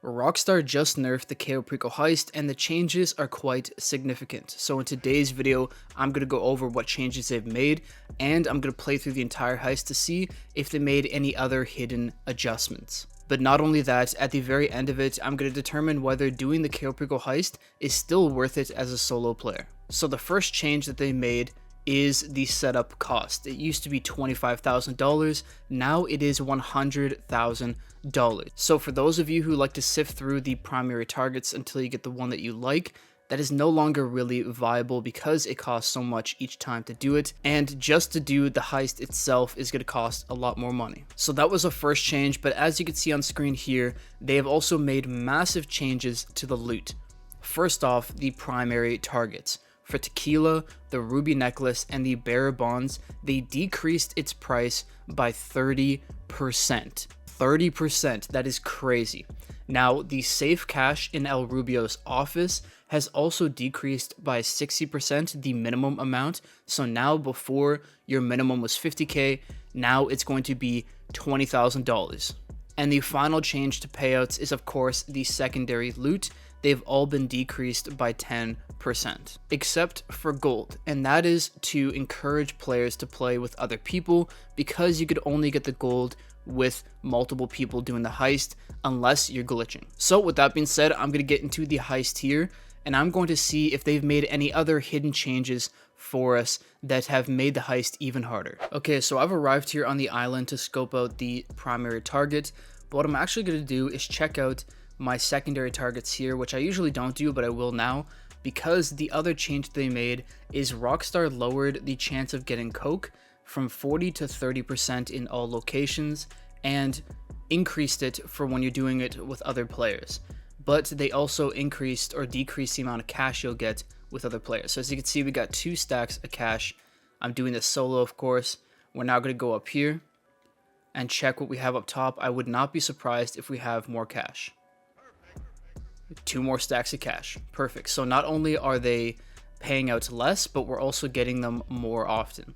Rockstar just nerfed the Cayo Perico Heist, and the changes are quite significant. So in today's video, I'm going to go over what changes they've made, and I'm going to play through the entire heist to see if they made any other hidden adjustments. But not only that, at the very end of it, I'm going to determine whether doing the Cayo Perico Heist is still worth it as a solo player. So the first change that they made is the setup cost. It used to be $25,000, now it is $100,000. So for those of you who like to sift through the primary targets until you get the one that you like, that is no longer really viable because it costs so much each time to do it, and just to do the heist itself is going to cost a lot more money. So that was a first change, but as you can see on screen here, they have also made massive changes to the loot. First off, the primary targets. For tequila, the ruby necklace, and the bearer bonds, they decreased its price by 30%. 30%, that is crazy. Now, the safe cash in El Rubio's office has also decreased by 60%, the minimum amount. So now before your minimum was 50K, now it's going to be $20,000. And the final change to payouts is of course the secondary loot. They've all been decreased by 10%, except for gold, and that is to encourage players to play with other people because you could only get the gold with multiple people doing the heist unless you're glitching. So with that being said, I'm going to get into the heist here, and I'm going to see if they've made any other hidden changes for us that have made the heist even harder. Okay, so I've arrived here on the island to scope out the primary target, but what I'm actually going to do is check out my secondary targets here, which I usually don't do, but I will now, because the other change they made is Rockstar lowered the chance of getting coke from 40 to 30% in all locations and increased it for when you're doing it with other players. But they also increased or decreased the amount of cash you'll get with other players. So as you can see, we got 2 stacks of cash. I'm doing this solo, of course. We're now going to go up here and check what we have up top. I would not be surprised if we have more cash. 2 more stacks of cash. Perfect. So not only are they paying out less, but we're also getting them more often.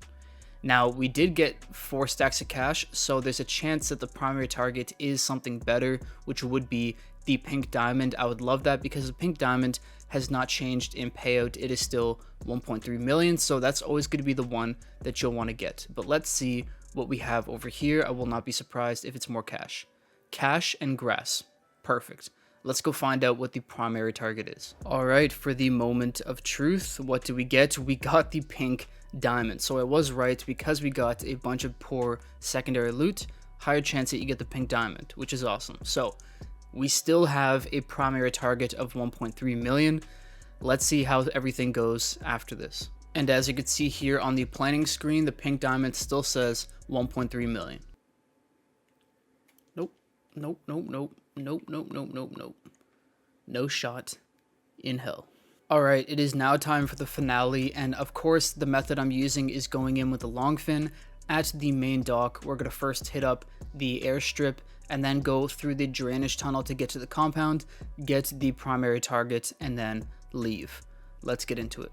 Now, we did get 4 stacks of cash, so there's a chance that the primary target is something better, which would be the pink diamond. I would love that because the pink diamond has not changed in payout. It is still 1.3 million, so that's always going to be the one that you'll want to get. But let's see what we have over here. I will not be surprised if it's more cash. Cash and grass. Perfect. Let's go find out what the primary target is. All right, for the moment of truth, what do we get? We got the pink diamond. So I was right, because we got a bunch of poor secondary loot, higher chance that you get the pink diamond, which is awesome. So we still have a primary target of 1.3 million. Let's see how everything goes after this. And as you can see here on the planning screen, the pink diamond still says 1.3 million. Nope, nope, nope, nope. Nope, nope, nope, nope, nope. No shot in hell. Alright, it is now time for the finale, and of course the method I'm using is going in with the long fin. At the main dock, we're going to first hit up the airstrip and then go through the drainage tunnel to get to the compound, get the primary target, and then leave. Let's get into it.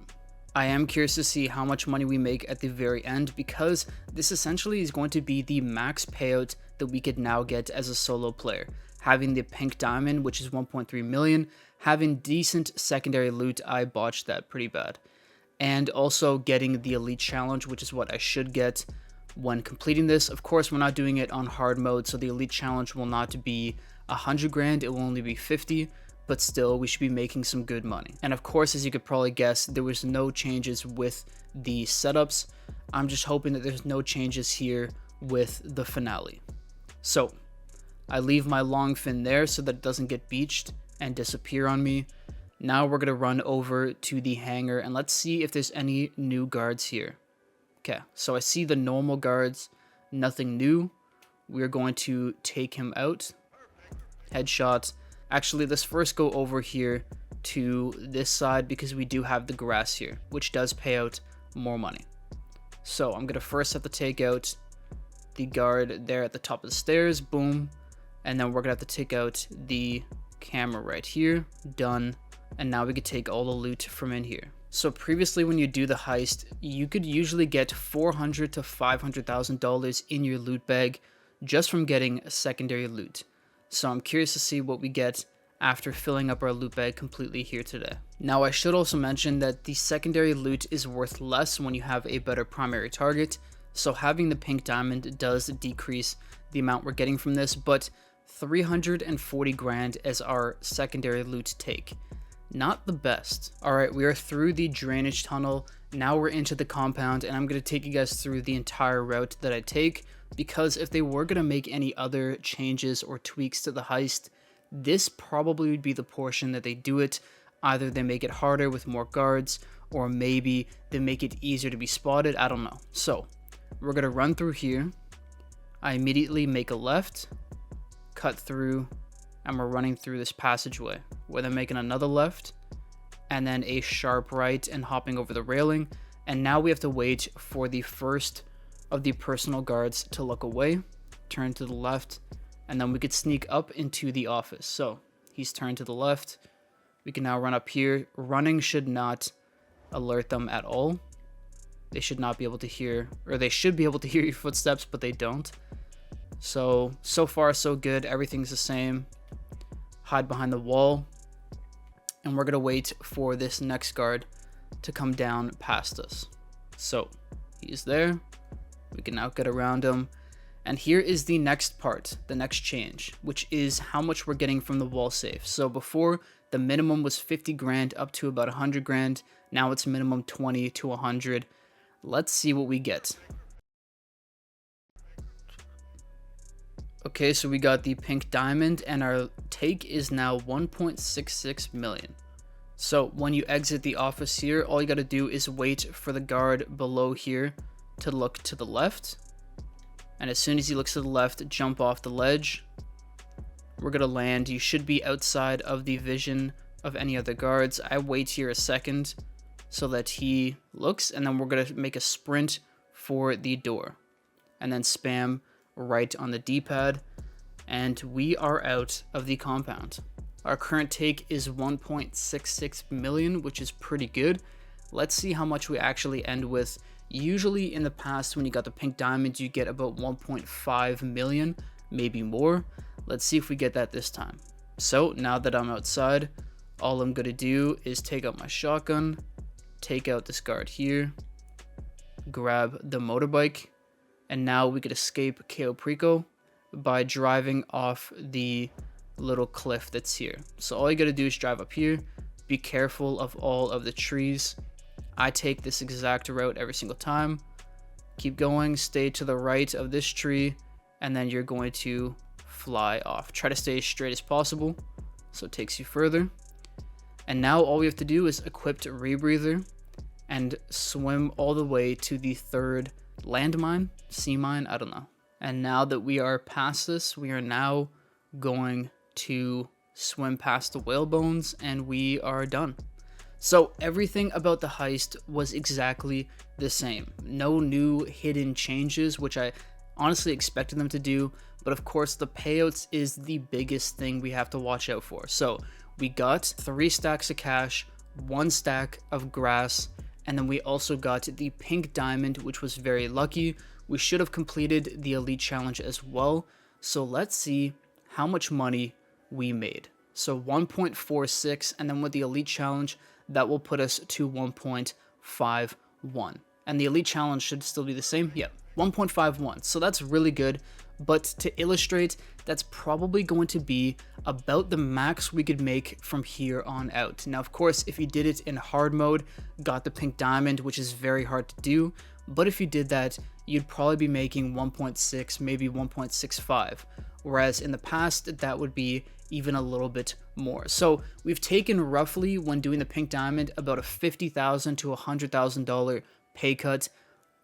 I am curious to see how much money we make at the very end, because this essentially is going to be the max payout that we could now get as a solo player. Having the pink diamond, which is 1.3 million, having decent secondary loot, I botched that pretty bad, and also getting the elite challenge, which is what I should get when completing this. Of course, we're not doing it on hard mode, so the elite challenge will not be 100 grand, it will only be 50, but still we should be making some good money. And of course, as you could probably guess, there was no changes with the setups. I'm just hoping that there's no changes here with the finale. So I leave my long fin there so that it doesn't get beached and disappear on me. Now we're going to run over to the hangar and let's see if there's any new guards here. Okay, so I see the normal guards, nothing new. We're going to take him out. Headshot. Actually, let's first go over here to this side because we do have the grass here, which does pay out more money. So I'm going to first have to take out the guard there at the top of the stairs. Boom. And then we're gonna have to take out the camera right here. Done. And now we could take all the loot from in here. So previously, when you do the heist, you could usually get $400,000 to $500,000 in your loot bag just from getting secondary loot. So I'm curious to see what we get after filling up our loot bag completely here today. Now I should also mention that the secondary loot is worth less when you have a better primary target, so having the pink diamond does decrease the amount we're getting from this, but 340 grand as our secondary loot take. Not the best. Alright, we are through the drainage tunnel, now we're into the compound, and I'm going to take you guys through the entire route that I take, because if they were going to make any other changes or tweaks to the heist, this probably would be the portion that they do it. Either they make it harder with more guards, or maybe they make it easier to be spotted. I don't know. So we're going to run through here. I immediately make a left, cut through, and we're running through this passageway, where they're making another left, and then a sharp right and hopping over the railing. And now we have to wait for the first of the personal guards to look away, turn to the left, and then we could sneak up into the office. So he's turned to the left. We can now run up here. Running should not alert them at all. They should not be able to hear, or they should be able to hear your footsteps, but they don't. So far so good. Everything's the same. Hide behind the wall. And we're going to wait for this next guard to come down past us. So he's there. We can now get around him. And here is the next part, the next change, which is how much we're getting from the wall safe. So before, the minimum was 50 grand up to about 100 grand. Now it's minimum 20 to 100. Let's see what we get. Okay, so we got the pink diamond, and our take is now 1.66 million. So when you exit the office here, all you got to do is wait for the guard below here to look to the left. And as soon as he looks to the left, jump off the ledge. We're going to land. You should be outside of the vision of any other guards. I wait here a second so that he looks, and then we're going to make a sprint for the door. And then spam right on the D-pad. And we are out of the compound. Our current take is 1.66 million, which is pretty good. Let's see how much we actually end with. Usually in the past, when you got the pink diamond, you get about 1.5 million, maybe more. Let's see if we get that this time. So now that I'm outside, all I'm gonna do is take out my shotgun, take out this guard here, grab the motorbike, and now we could escape Cayo Perico by driving off the little cliff that's here. So all you gotta do is drive up here, be careful of all of the trees. I take this exact route every single time. Keep going, stay to the right of this tree, and then you're going to fly off. Try to stay as straight as possible, so it takes you further. And now all we have to do is equip rebreather and swim all the way to the third landmine, sea mine, I don't know. And now that we are past this, we are now going to swim past the whale bones, and we are done. So everything about the heist was exactly the same. No new hidden changes, which I honestly expected them to do, but of course the payouts is the biggest thing we have to watch out for. So we got 3 stacks of cash, 1 stack of grass, and then we also got the pink diamond, which was very lucky. We should have completed the elite challenge as well. So let's see how much money we made. So 1.46, and then with the elite challenge, that will put us to 1.51. And the elite challenge should still be the same. Yeah, 1.51. So that's really good. But to illustrate, that's probably going to be about the max we could make from here on out. Now, of course, if you did it in hard mode, got the pink diamond, which is very hard to do. But if you did that, you'd probably be making 1.6, maybe 1.65. Whereas in the past, that would be even a little bit more. So we've taken roughly, when doing the pink diamond, about a $50,000 to $100,000 pay cut,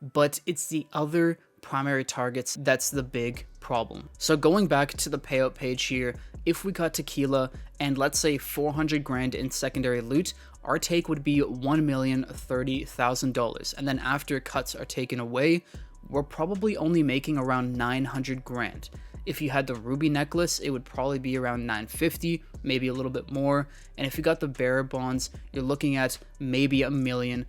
but it's the other primary targets that's the big problem. So going back to the payout page here, if we got tequila and let's say 400 grand in secondary loot, our take would be $1,030,000. And then after cuts are taken away, we're probably only making around 900 grand. If you had the ruby necklace, it would probably be around 950, maybe a little bit more. And if you got the bearer bonds, you're looking at maybe $1 million.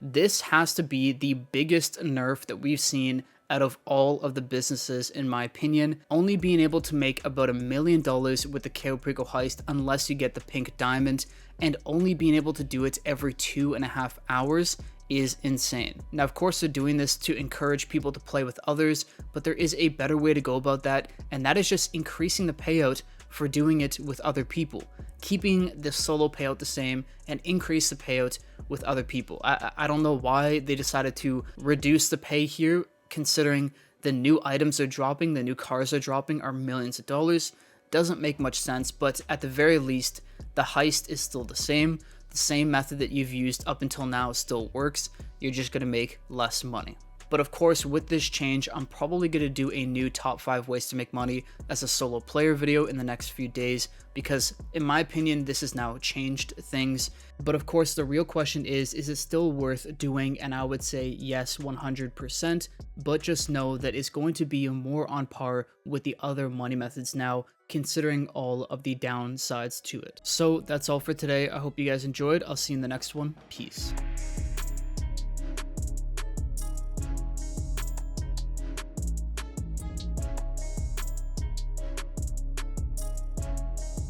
This has to be the biggest nerf that we've seen out of all of the businesses, in my opinion. Only being able to make about $1 million with the Cayo Perico Heist unless you get the pink diamond, and only being able to do it every 2.5 hours is insane. Now, of course, they're doing this to encourage people to play with others, but there is a better way to go about that, and that is just increasing the payout for doing it with other people, keeping the solo payout the same and increase the payout with other people. I don't know why they decided to reduce the pay here, considering the new items they're dropping, the new cars they're dropping are millions of dollars. Doesn't make much sense, but at the very least, the heist is still the same. The same method that you've used up until now still works. You're just going to make less money. But of course, with this change, I'm probably going to do a new top 5 ways to make money as a solo player video in the next few days, because in my opinion, this has now changed things. But of course, the real question is it still worth doing? And I would say yes, 100%, but just know that it's going to be more on par with the other money methods now, considering all of the downsides to it. So that's all for today. I hope you guys enjoyed. I'll see you in the next one. Peace.